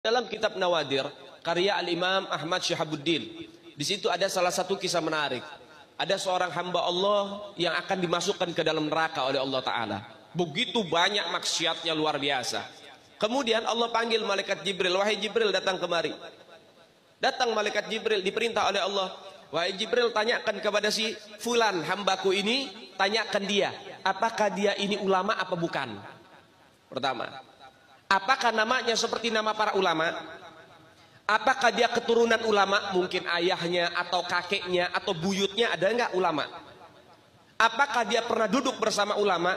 Dalam kitab Nawadir, karya Al-Imam Ahmad Syihabuddin, di situ ada salah satu kisah menarik. Ada seorang hamba Allah yang akan dimasukkan ke dalam neraka oleh Allah Ta'ala. Begitu banyak maksiatnya, luar biasa. Kemudian Allah panggil malaikat Jibril, wahai Jibril, datang kemari. Datang malaikat Jibril, diperintah oleh Allah, wahai Jibril, tanyakan kepada si fulan hambaku ini, tanyakan dia, apakah dia ini ulama apa bukan? Pertama, apakah namanya seperti nama para ulama? Apakah dia keturunan ulama? Mungkin ayahnya atau kakeknya atau buyutnya ada enggak ulama? Apakah dia pernah duduk bersama ulama?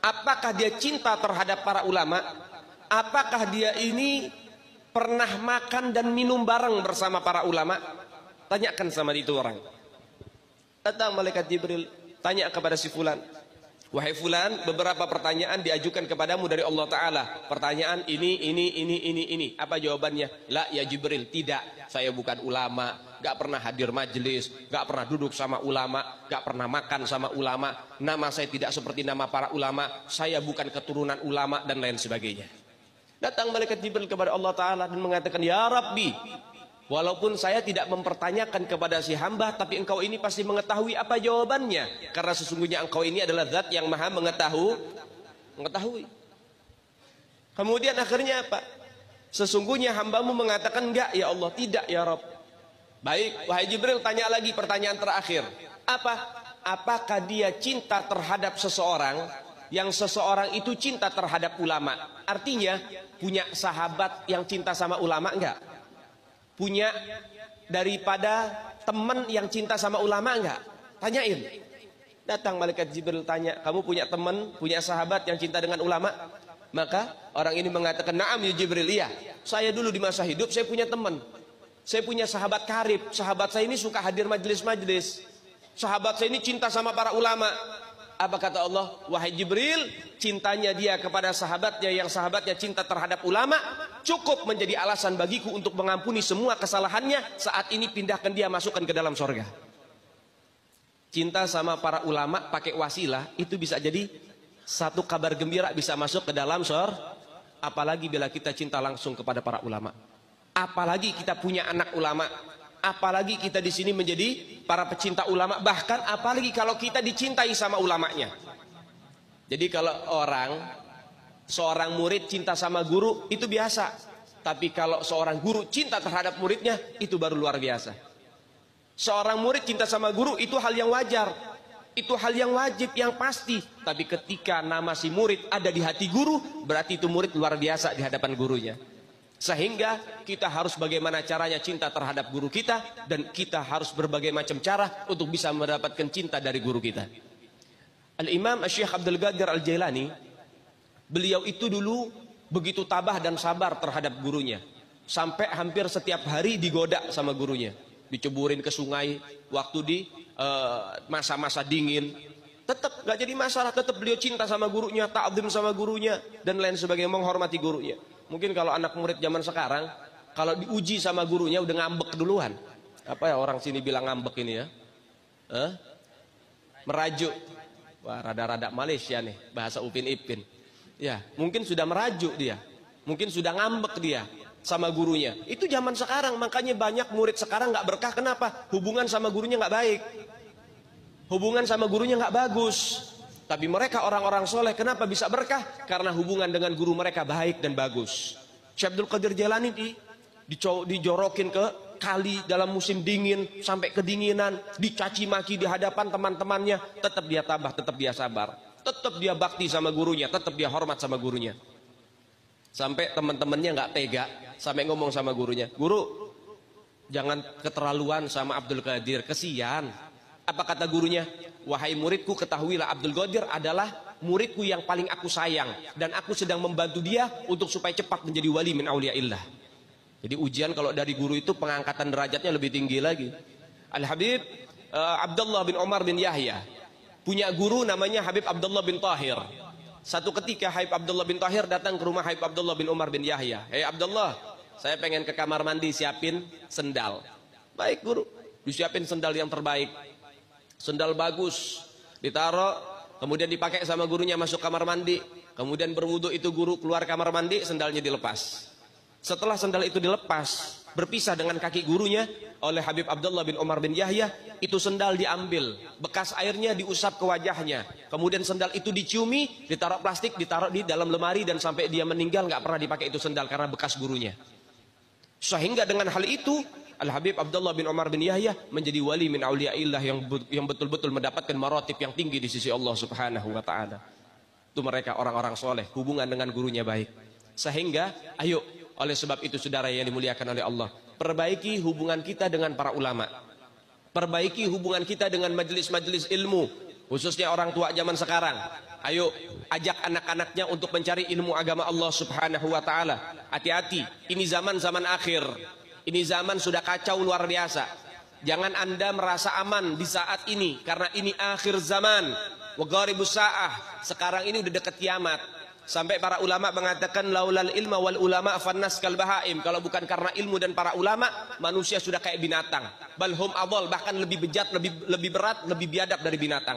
Apakah dia cinta terhadap para ulama? Apakah dia ini pernah makan dan minum bareng bersama para ulama? Tanyakan sama itu orang. Datang malaikat Jibril, tanya kepada si fulan, wahai fulan, beberapa pertanyaan diajukan kepadamu dari Allah Ta'ala. Pertanyaan ini. Apa jawabannya? La ya Jibril, tidak. Saya bukan ulama, gak pernah hadir majelis, gak pernah duduk sama ulama, gak pernah makan sama ulama. Nama saya tidak seperti nama para ulama, saya bukan keturunan ulama, dan lain sebagainya. Datang malaikat Jibril kepada Allah Ta'ala dan mengatakan, ya Rabbi, walaupun saya tidak mempertanyakan kepada si hamba, tapi engkau ini pasti mengetahui apa jawabannya. Karena sesungguhnya engkau ini adalah zat yang maha mengetahui. Kemudian akhirnya apa? Sesungguhnya hambamu mengatakan enggak ya Allah, tidak ya Rabb. Baik, wahai Jibril, tanya lagi pertanyaan terakhir. Apakah dia cinta terhadap seseorang yang seseorang itu cinta terhadap ulama? Artinya punya sahabat yang cinta sama ulama enggak? Punya daripada teman yang cinta sama ulama enggak? Tanyain. Datang malaikat Jibril tanya, kamu punya teman, punya sahabat yang cinta dengan ulama? Maka orang ini mengatakan, na'am ya Jibril, iya. Saya dulu di masa hidup saya punya teman. Saya punya sahabat karib. Sahabat saya ini suka hadir majelis-majelis. Sahabat saya ini cinta sama para ulama. Apa kata Allah? Wahai Jibril, cintanya dia kepada sahabatnya yang sahabatnya cinta terhadap ulama cukup menjadi alasan bagiku untuk mengampuni semua kesalahannya. Saat ini pindahkan dia, masukkan ke dalam sorga. Cinta sama para ulama pakai wasilah itu bisa jadi satu kabar gembira, bisa masuk ke dalam sorga. Apalagi bila kita cinta langsung kepada para ulama. Apalagi kita punya anak ulama. Apalagi kita di sini menjadi para pecinta ulama, bahkan apalagi kalau kita dicintai sama ulamanya. Jadi kalau seorang murid cinta sama guru itu biasa, tapi kalau seorang guru cinta terhadap muridnya itu baru luar biasa. Seorang murid cinta sama guru itu hal yang wajar, itu hal yang wajib, yang pasti. Tapi ketika nama si murid ada di hati guru, berarti itu murid luar biasa di hadapan gurunya. Sehingga kita harus bagaimana caranya cinta terhadap guru kita, dan kita harus berbagai macam cara untuk bisa mendapatkan cinta dari guru kita. Al-Imam Syekh Abdul Qadir Al-Jailani, beliau itu dulu begitu tabah dan sabar terhadap gurunya. Sampai hampir setiap hari digoda sama gurunya. Diceburin ke sungai waktu di masa-masa dingin. Tetap gak jadi masalah, tetap beliau cinta sama gurunya, ta'zim sama gurunya, dan lain sebagainya, menghormati gurunya. Mungkin kalau anak murid zaman sekarang, kalau diuji sama gurunya udah ngambek duluan. Apa ya orang sini bilang ngambek ini ya? Merajuk. Wah, rada-rada Malaysia nih, bahasa Upin Ipin. Ya, mungkin sudah merajuk dia. Mungkin sudah ngambek dia sama gurunya. Itu zaman sekarang, makanya banyak murid sekarang nggak berkah. Kenapa? Hubungan sama gurunya nggak baik. Hubungan sama gurunya nggak bagus. Tapi mereka orang-orang soleh, kenapa bisa berkah? Karena hubungan dengan guru mereka baik dan bagus. Syekh Abdul Qadir Jailani dijorokin ke kali dalam musim dingin, sampai kedinginan, dicaci maki di hadapan teman-temannya. Tetap dia tabah, tetap dia sabar. Tetap dia bakti sama gurunya, tetap dia hormat sama gurunya. Sampai teman-temannya nggak tega, sampai ngomong sama gurunya, guru, jangan keterlaluan sama Abdul Qadir, kesian. Apa kata gurunya? Wahai muridku, ketahuilah Abdul Qadir adalah muridku yang paling aku sayang, dan aku sedang membantu dia untuk supaya cepat menjadi wali min auliyaillah. Jadi ujian kalau dari guru itu pengangkatan derajatnya lebih tinggi lagi. Al-Habib Abdullah bin Umar bin Yahya punya guru namanya Habib Abdullah bin Tahir. Satu ketika Habib Abdullah bin Tahir datang ke rumah Habib Abdullah bin Umar bin Yahya. Hei Abdullah, saya pengen ke kamar mandi, siapin sendal. Baik guru, disiapin sendal yang terbaik. Sendal bagus, ditaruh, kemudian dipakai sama gurunya, masuk kamar mandi. Kemudian berwudu itu guru keluar kamar mandi, sendalnya dilepas. Setelah sendal itu dilepas, berpisah dengan kaki gurunya oleh Habib Abdullah bin Umar bin Yahya, itu sendal diambil, bekas airnya diusap ke wajahnya, kemudian sendal itu diciumi, ditaruh plastik, ditaruh di dalam lemari, dan sampai dia meninggal nggak pernah dipakai itu sendal karena bekas gurunya. Sehingga dengan hal itu Al Habib Abdullah bin Umar bin Yahya menjadi wali min auliyaillah yang betul-betul mendapatkan maratib yang tinggi di sisi Allah Subhanahu wa taala. Itu mereka orang-orang soleh, hubungan dengan gurunya baik. Sehingga ayo, oleh sebab itu saudara yang dimuliakan oleh Allah, perbaiki hubungan kita dengan para ulama, perbaiki hubungan kita dengan majelis-majelis ilmu, khususnya orang tua zaman sekarang. Ayo ajak anak-anaknya untuk mencari ilmu agama Allah Subhanahu wa taala. Hati-hati, ini zaman akhir. Ini zaman sudah kacau luar biasa. Jangan Anda merasa aman di saat ini, karena ini akhir zaman. Wa gharibus saah. Sekarang ini udah dekat kiamat. Sampai para ulama mengatakan laulal ilma wal ulama fannas kal bahaim. Kalau bukan karena ilmu dan para ulama, manusia sudah kayak binatang. Balhum adol, bahkan lebih bejat, lebih berat, lebih biadab dari binatang.